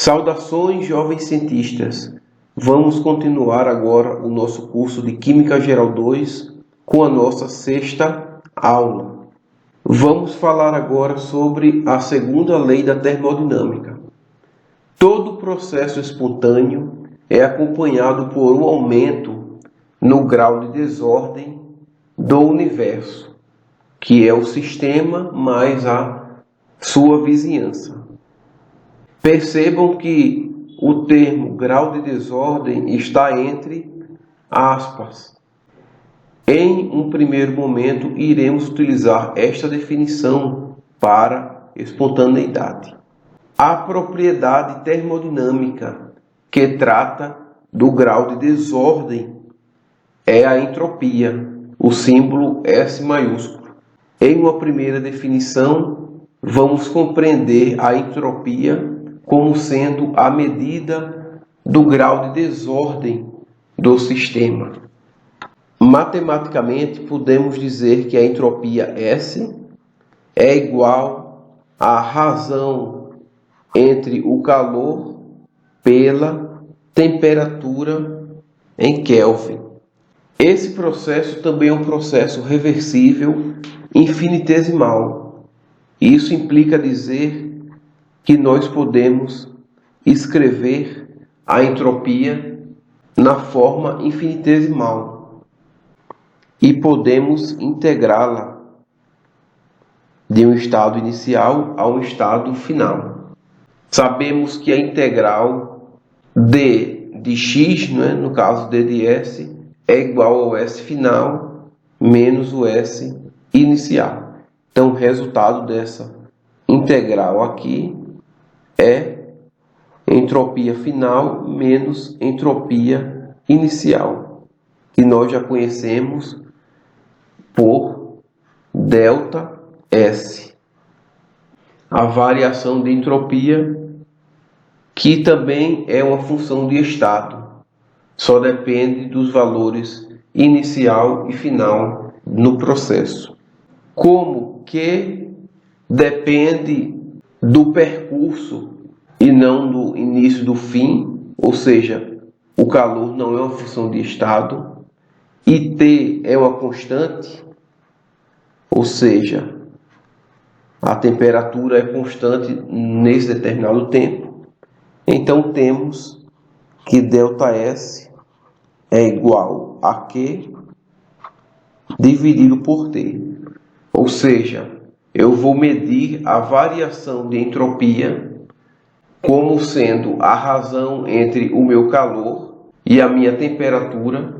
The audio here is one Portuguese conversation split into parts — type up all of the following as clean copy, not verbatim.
Saudações, jovens cientistas! Vamos continuar agora o nosso curso de Química Geral 2 com a nossa sexta aula. Vamos falar agora sobre a segunda lei da termodinâmica. Todo processo espontâneo é acompanhado por um aumento no grau de desordem do universo, que é o sistema mais a sua vizinhança. Percebam que o termo grau de desordem está entre aspas. Em um primeiro momento, iremos utilizar esta definição para espontaneidade. A propriedade termodinâmica que trata do grau de desordem é a entropia, o símbolo S maiúsculo. Em uma primeira definição, vamos compreender a entropia como sendo a medida do grau de desordem do sistema. Matematicamente, podemos dizer que a entropia S é igual à razão entre o calor pela temperatura em Kelvin. Esse processo também é um processo reversível infinitesimal. Isso implica dizer que nós podemos escrever a entropia na forma infinitesimal e podemos integrá-la de um estado inicial a um estado final. Sabemos que a integral d de x, no caso d de s, é igual ao s final menos o s inicial. Então, o resultado dessa integral aqui é entropia final menos entropia inicial, que nós já conhecemos por ΔS. A variação de entropia, que também é uma função de estado, só depende dos valores inicial e final no processo. Como que depende do percurso e não do início do fim, ou seja, o calor não é uma função de estado, e T é uma constante, ou seja, a temperatura é constante nesse determinado tempo. Então temos que ΔS é igual a Q dividido por T, ou seja, eu vou medir a variação de entropia como sendo a razão entre o meu calor e a minha temperatura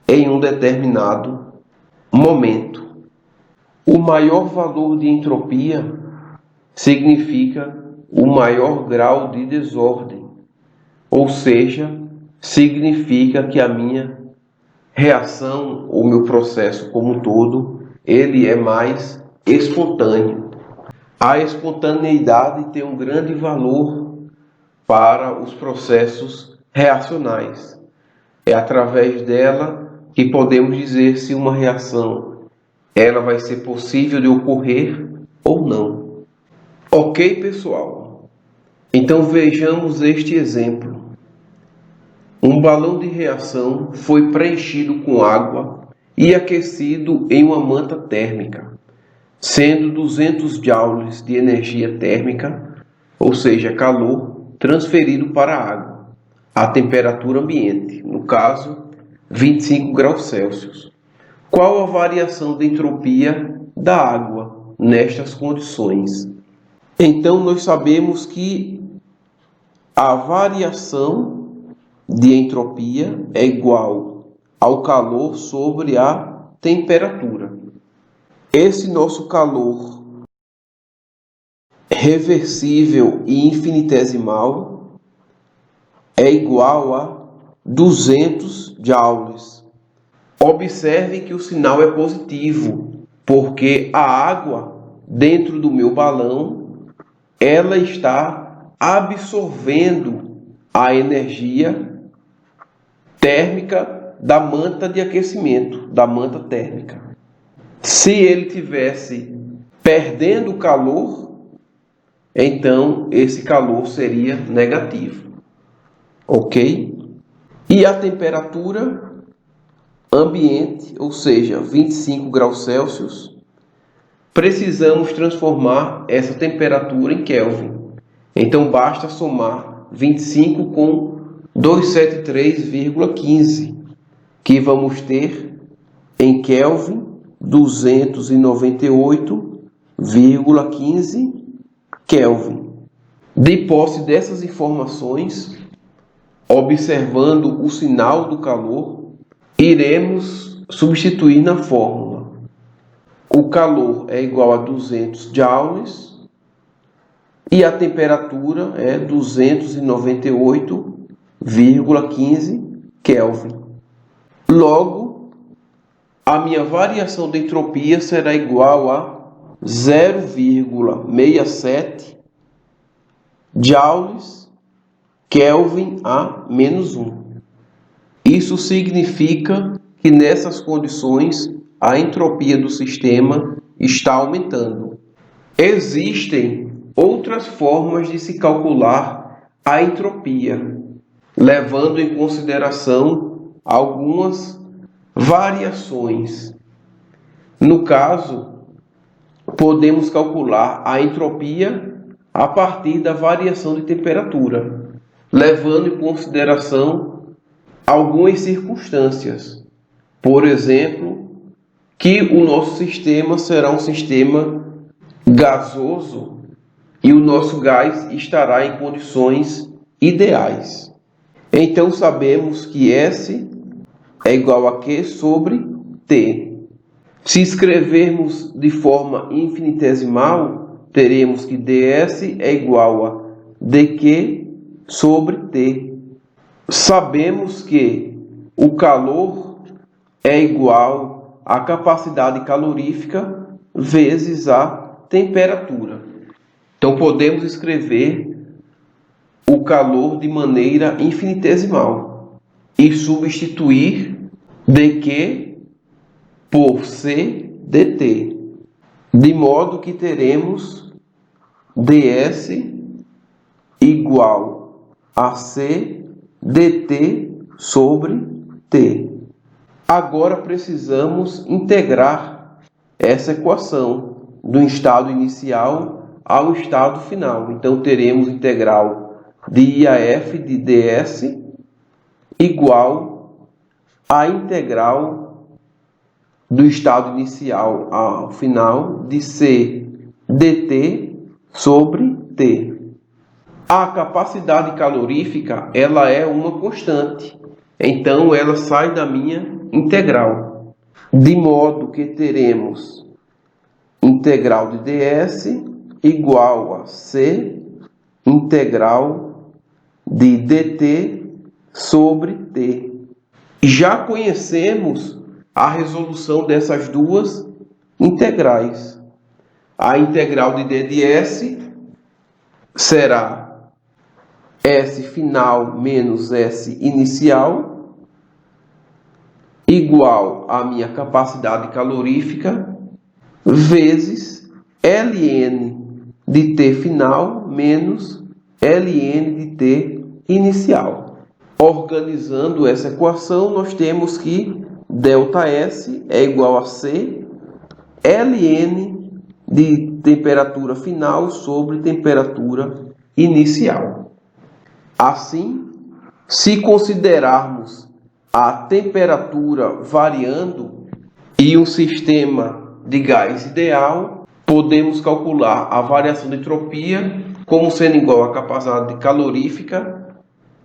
em um determinado momento. O maior valor de entropia significa o maior grau de desordem, ou seja, significa que a minha reação, ou meu processo como um todo, ele é mais espontâneo. A espontaneidade tem um grande valor para os processos reacionais. É através dela que podemos dizer se uma reação ela vai ser possível de ocorrer ou não. Ok, pessoal? Então vejamos este exemplo. Um balão de reação foi preenchido com água e aquecido em uma manta térmica, sendo 200 joules de energia térmica, ou seja, calor, transferido para a água, a temperatura ambiente, no caso, 25 graus Celsius. Qual a variação de entropia da água nestas condições? Então, nós sabemos que a variação de entropia é igual ao calor sobre a temperatura. Esse nosso calor reversível e infinitesimal é igual a 200 joules. Observem que o sinal é positivo, porque a água dentro do meu balão, ela está absorvendo a energia térmica da manta de aquecimento, da manta térmica. Se ele tivesse perdendo calor, então esse calor seria negativo. Ok? E a temperatura ambiente, ou seja, 25 graus Celsius, precisamos transformar essa temperatura em Kelvin. Então basta somar 25 com 273,15, que vamos ter em Kelvin 298,15 Kelvin. De posse dessas informações, observando o sinal do calor, iremos substituir na fórmula. O calor é igual a 200 joules e a temperatura é 298,15 Kelvin. Logo, a minha variação de entropia será igual a 0,67 joules Kelvin a menos 1. Isso significa que nessas condições a entropia do sistema está aumentando. Existem outras formas de se calcular a entropia, levando em consideração algumas variações. No caso, podemos calcular a entropia a partir da variação de temperatura, levando em consideração algumas circunstâncias. Por exemplo, que o nosso sistema será um sistema gasoso e o nosso gás estará em condições ideais. Então sabemos que S é igual a Q sobre T. Se escrevermos de forma infinitesimal, teremos que ds é igual a dq sobre T. Sabemos que o calor é igual à capacidade calorífica vezes a temperatura. Então podemos escrever o calor de maneira infinitesimal e substituir dq por c dt, de modo que teremos ds igual a c dt sobre t. Agora precisamos integrar essa equação do estado inicial ao estado final. Então teremos integral de IAF de ds igual à integral do estado inicial ao final de c dt sobre t. A capacidade calorífica ela é uma constante, então ela sai da minha integral, de modo que teremos integral de ds igual a c integral de dt sobre t. Já conhecemos a resolução dessas duas integrais. A integral de d de s será S final menos S inicial igual à minha capacidade calorífica vezes ln de T final menos ln de T inicial. Organizando essa equação, nós temos que ΔS é igual a C ln de temperatura final sobre temperatura inicial. Assim, se considerarmos a temperatura variando e um sistema de gás ideal, podemos calcular a variação de entropia como sendo igual à capacidade calorífica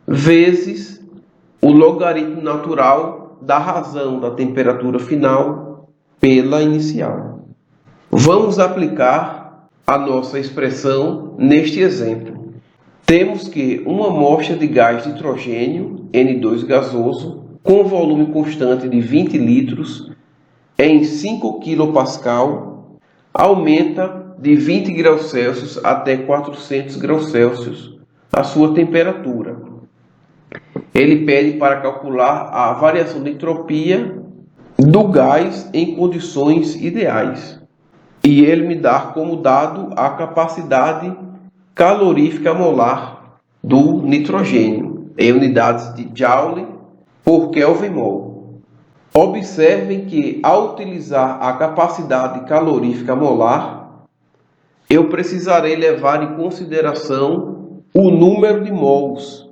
vezes o logaritmo natural da razão da temperatura final pela inicial. Vamos aplicar a nossa expressão neste exemplo. Temos que uma amostra de gás de nitrogênio, N2 gasoso, com volume constante de 20 litros, em 5 kPa, aumenta de 20 graus Celsius até 400 graus Celsius a sua temperatura. Ele pede para calcular a variação de entropia do gás em condições ideais. E ele me dá como dado a capacidade calorífica molar do nitrogênio, em unidades de Joule por Kelvin mol. Observem que, ao utilizar a capacidade calorífica molar, eu precisarei levar em consideração o número de mols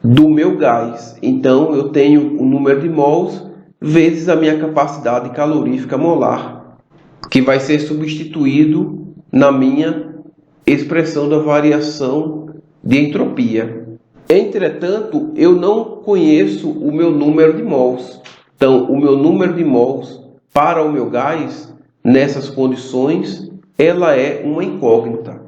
do meu gás. Então, eu tenho o número de mols vezes a minha capacidade calorífica molar, que vai ser substituído na minha expressão da variação de entropia. Entretanto, eu não conheço o meu número de mols. Então, o meu número de mols para o meu gás, nessas condições, ela é uma incógnita.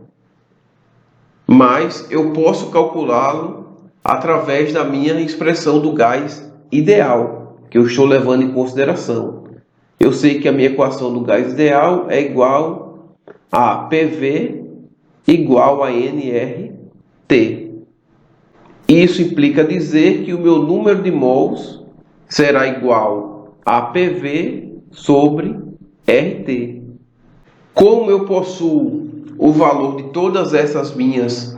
Mas eu posso calculá-lo através da minha expressão do gás ideal, que eu estou levando em consideração. Eu sei que a minha equação do gás ideal é igual a PV igual a nRT. Isso implica dizer que o meu número de mols será igual a PV sobre RT. Como eu possuo o valor de todas essas minhas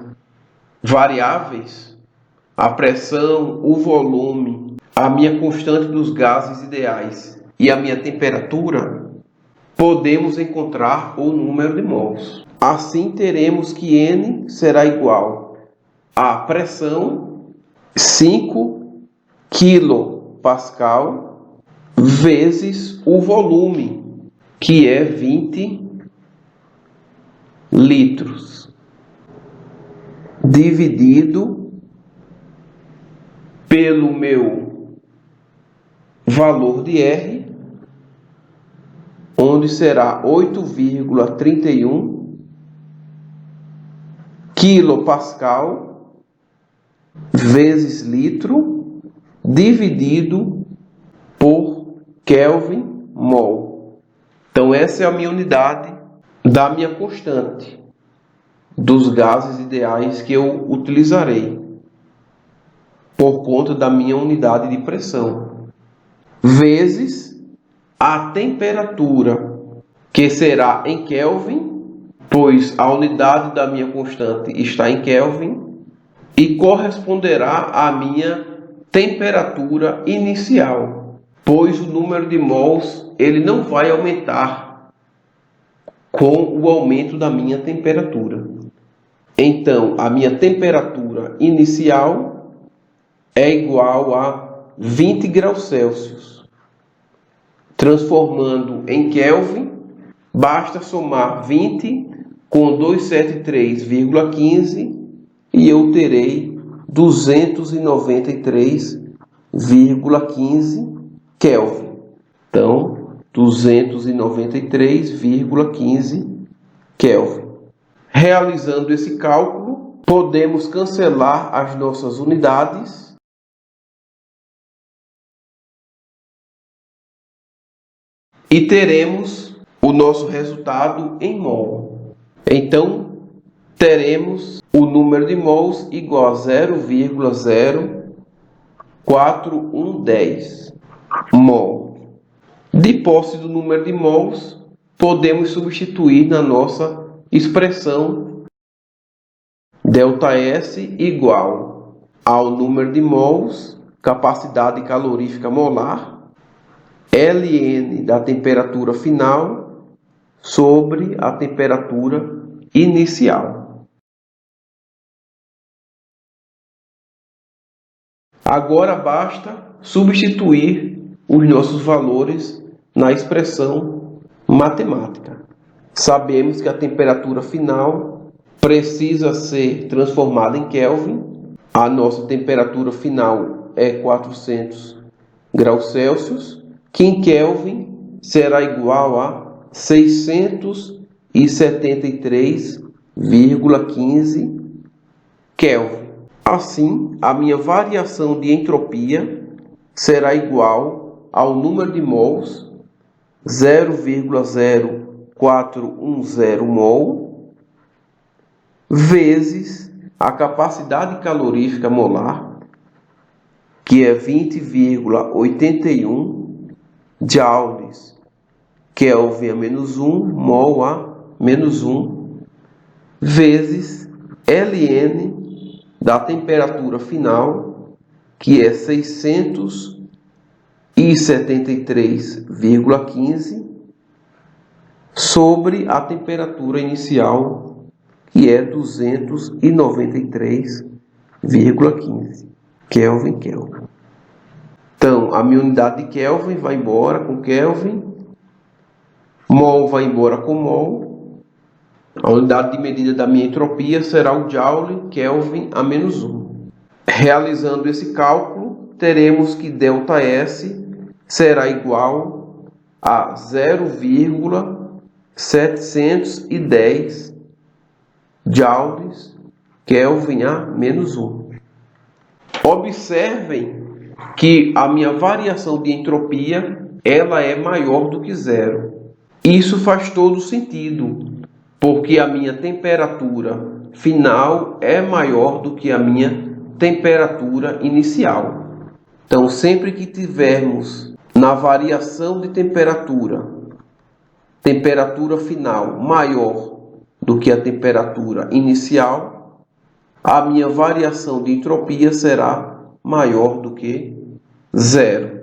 variáveis, a pressão, o volume, a minha constante dos gases ideais e a minha temperatura, podemos encontrar o número de mols. Assim, teremos que N será igual a pressão 5 kPa vezes o volume, que é 20 litros, dividido pelo meu valor de R, onde será 8,31 kPa vezes litro, dividido por Kelvin mol. Então, essa é a minha unidade da minha constante dos gases ideais que eu utilizarei por conta da minha unidade de pressão, vezes a temperatura, que será em Kelvin, pois a unidade da minha constante está em Kelvin, e corresponderá à minha temperatura inicial, pois o número de mols ele não vai aumentar com o aumento da minha temperatura. Então, a minha temperatura inicial é igual a 20 graus Celsius. Transformando em Kelvin, basta somar 20 com 273,15 e eu terei 293,15 Kelvin. Então, 293,15 Kelvin. Realizando esse cálculo, podemos cancelar as nossas unidades e teremos o nosso resultado em mol. Então, teremos o número de mols igual a 0,04110 mol. De posse do número de mols, podemos substituir na nossa expressão ΔS igual ao número de mols, capacidade calorífica molar, Ln da temperatura final sobre a temperatura inicial. Agora basta substituir os nossos valores na expressão matemática. Sabemos que a temperatura final precisa ser transformada em Kelvin. A nossa temperatura final é 400 graus Celsius, que em Kelvin será igual a 673,15 Kelvin. Assim, a minha variação de entropia será igual ao número de mols 0,0410 mol vezes a capacidade calorífica molar, que é 20,81 joules Kelvin a menos 1, mol a menos 1, vezes ln da temperatura final, que é 673,15, sobre a temperatura inicial, que é 293,15 Kelvin. Então, a minha unidade de Kelvin vai embora com Kelvin, mol vai embora com mol, a unidade de medida da minha entropia será o Joule Kelvin a menos 1. Realizando esse cálculo, teremos que ΔS será igual a 0,710 joules Kelvin a menos 1. Observem que a minha variação de entropia ela é maior do que zero. Isso faz todo sentido, porque a minha temperatura final é maior do que a minha temperatura inicial. Então, sempre que tivermos na variação de temperatura final maior do que a temperatura inicial, a minha variação de entropia será maior do que zero,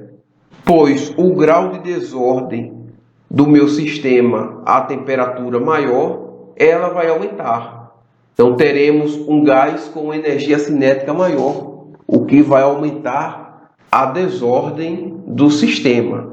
pois o grau de desordem do meu sistema a temperatura maior, ela vai aumentar. Então teremos um gás com energia cinética maior, o que vai aumentar a desordem do sistema.